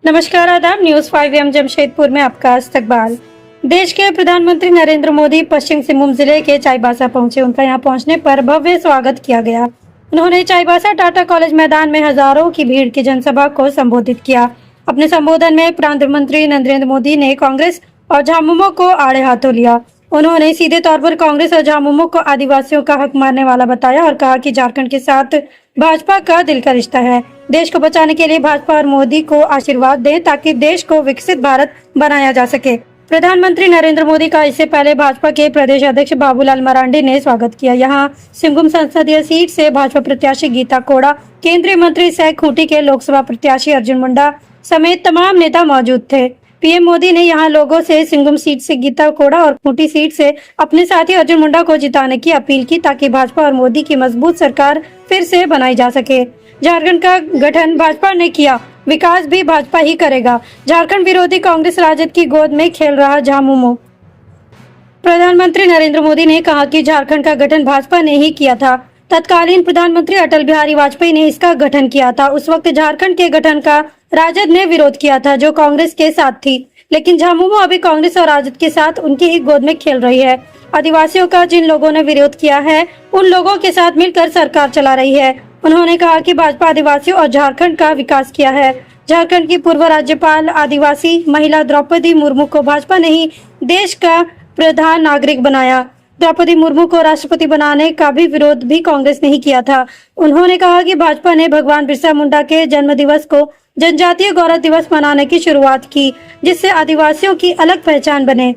नमस्कार, आदाब। न्यूज 5 जमशेदपुर में आपका इस्तकबाल। देश के प्रधानमंत्री नरेंद्र मोदी पश्चिम सिंहभूम जिले के चाईबासा पहुंचे। उनका यहां पहुंचने पर भव्य स्वागत किया गया। उन्होंने चाईबासा टाटा कॉलेज मैदान में हजारों की भीड़ की जनसभा को संबोधित किया। अपने संबोधन में प्रधानमंत्री नरेंद्र मोदी ने कांग्रेस और झामुमो को आड़े हाथों लिया। उन्होंने सीधे तौर पर कांग्रेस और झामुमो को आदिवासियों का हक मारने वाला बताया और कहा कि झारखंड के साथ भाजपा का दिल का रिश्ता है। देश को बचाने के लिए भाजपा और मोदी को आशीर्वाद दें ताकि देश को विकसित भारत बनाया जा सके। प्रधानमंत्री नरेंद्र मोदी का इससे पहले भाजपा के प्रदेश अध्यक्ष बाबूलाल मरांडी ने स्वागत किया। यहाँ सिंहभूम संसदीय सीट से भाजपा प्रत्याशी गीता कोड़ा, केंद्रीय मंत्री सह खूंटी के लोकसभा प्रत्याशी अर्जुन मुंडा समेत तमाम नेता मौजूद थे। पीएम मोदी ने यहां लोगों से सिंहभूम सीट से गीता कोड़ा और खूंटी सीट से अपने साथी अर्जुन मुंडा को जिताने की अपील की ताकि भाजपा और मोदी की मजबूत सरकार फिर से बनाई जा सके। झारखंड का गठन भाजपा ने किया, विकास भी भाजपा ही करेगा। झारखंड विरोधी कांग्रेस राजद की गोद में खेल रहा झामुमो। प्रधानमंत्री नरेंद्र मोदी ने कहा कि झारखंड का गठन भाजपा ने ही किया था। तत्कालीन प्रधानमंत्री अटल बिहारी वाजपेयी ने इसका गठन किया था। उस वक्त झारखंड के गठन का राजद ने विरोध किया था, जो कांग्रेस के साथ थी। लेकिन झामुमो अभी कांग्रेस और राजद के साथ उनकी ही गोद में खेल रही है। आदिवासियों का जिन लोगों ने विरोध किया है, उन लोगों के साथ मिलकर सरकार चला रही है। उन्होंने कहा कि भाजपा आदिवासियों और झारखंड का विकास किया है। झारखंड की पूर्व राज्यपाल आदिवासी महिला द्रौपदी मुर्मू को भाजपा ने ही देश का प्रधान नागरिक बनाया। द्रौपदी मुर्मू को राष्ट्रपति बनाने का भी विरोध भी कांग्रेस ने ही किया था। उन्होंने कहा कि भाजपा ने भगवान बिरसा मुंडा के जन्म दिवस को जनजातीय गौरव दिवस मनाने की शुरुआत की, जिससे आदिवासियों की अलग पहचान बने।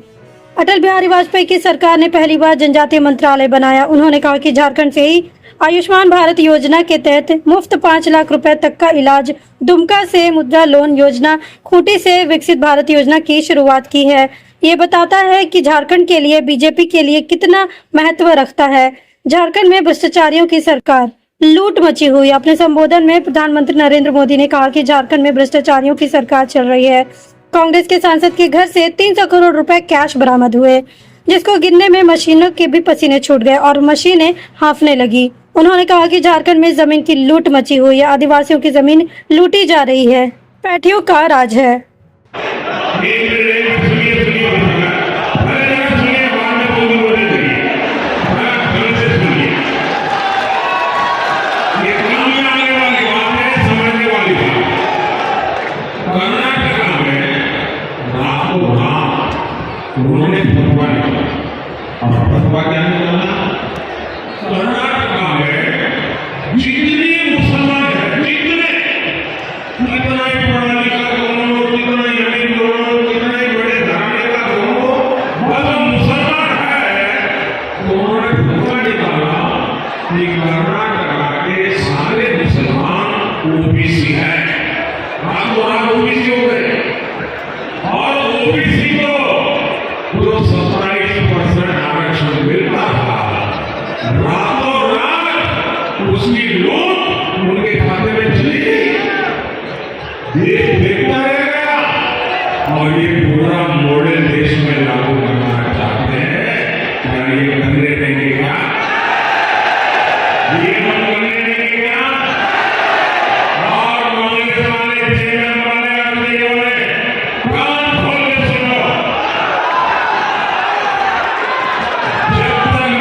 अटल बिहारी वाजपेयी की सरकार ने पहली बार जनजातीय मंत्रालय बनाया। उन्होंने कहा कि झारखंड से ही आयुष्मान भारत योजना के तहत मुफ्त 5 लाख रुपए तक का इलाज, दुमका से मुद्रा लोन योजना, खूंटी से विकसित भारत योजना की शुरुआत की है। ये बताता है कि झारखंड के लिए बीजेपी के लिए कितना महत्व रखता है। झारखंड में भ्रष्टाचारियों की सरकार, लूट मची हुई। अपने संबोधन में प्रधानमंत्री नरेंद्र मोदी ने कहा कि झारखंड में भ्रष्टाचारियों की सरकार चल रही है। कांग्रेस के सांसद के घर से 300 करोड़ रुपए कैश बरामद हुए, जिसको गिनने में मशीनों के भी पसीने छूट गए और मशीनें हांफने लगी। उन्होंने कहा कि झारखंड में जमीन की लूट मची हुई है। आदिवासियों की जमीन लूटी जा रही है। पैठियों का राज है। उन्होंने फतवा निकाला और फतवा क्या निकाला? कर्नाटका में जितने मुसलमान हैं, कितना ही पढ़ा लिखा कौन, कितना ही अमीर कौन, कितना ही बड़े घराने का कौन, बस मुसलमान है। तो उन्होंने फतवा निकाला कि कर्नाटका के सारे मुसलमान ओबीसी हैं। आप ओबीसी हो गए और ओबीसी को 27% आरक्षण मिलता था। रातों रात उसकी लूट उनके खाते में चली गई। देश देखता रहेगा और ये पूरा मॉडल देश में लागू करना चाहते हैं। क्या ये करने देंगे? क्या ये हम करने देंगे? क्या? और कांग्रेस वाले, जेएमएम वाले, आरजेडी वाले कान खोल के सुनो।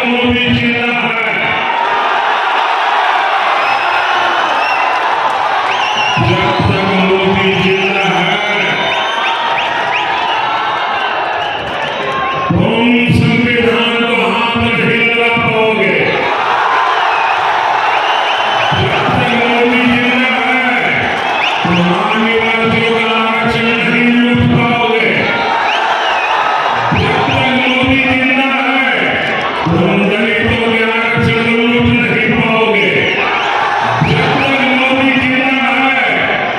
मोदी जिंदा है, जब तक मोदी जिंदा है, तुम संविधान को हाथ नहीं लगा पाओगे। जब तक मोदी जिंदा है, तुम आदिवासियों का आरक्षण नहीं लूट पाओगे। जब तक मोदी जिंदा है, तुम दलितों के आरक्षण लूट नहीं पाओगे। जब तक मोदी जिंदा है,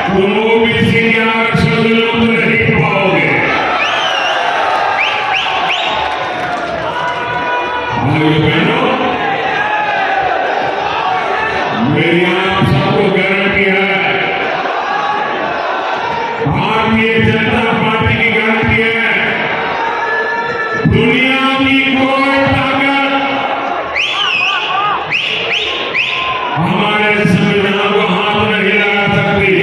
तुम ओबीसी के आरक्षण लूट नहीं पाओगे। भाइयों बहनों, मेरी आप सबको गारंटी है, भारतीय जनता पार्टी की गारंटी है, दुनिया की कोई ताकत हमारे संविधान को हाथ नहीं लगा सकती।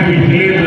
पिछले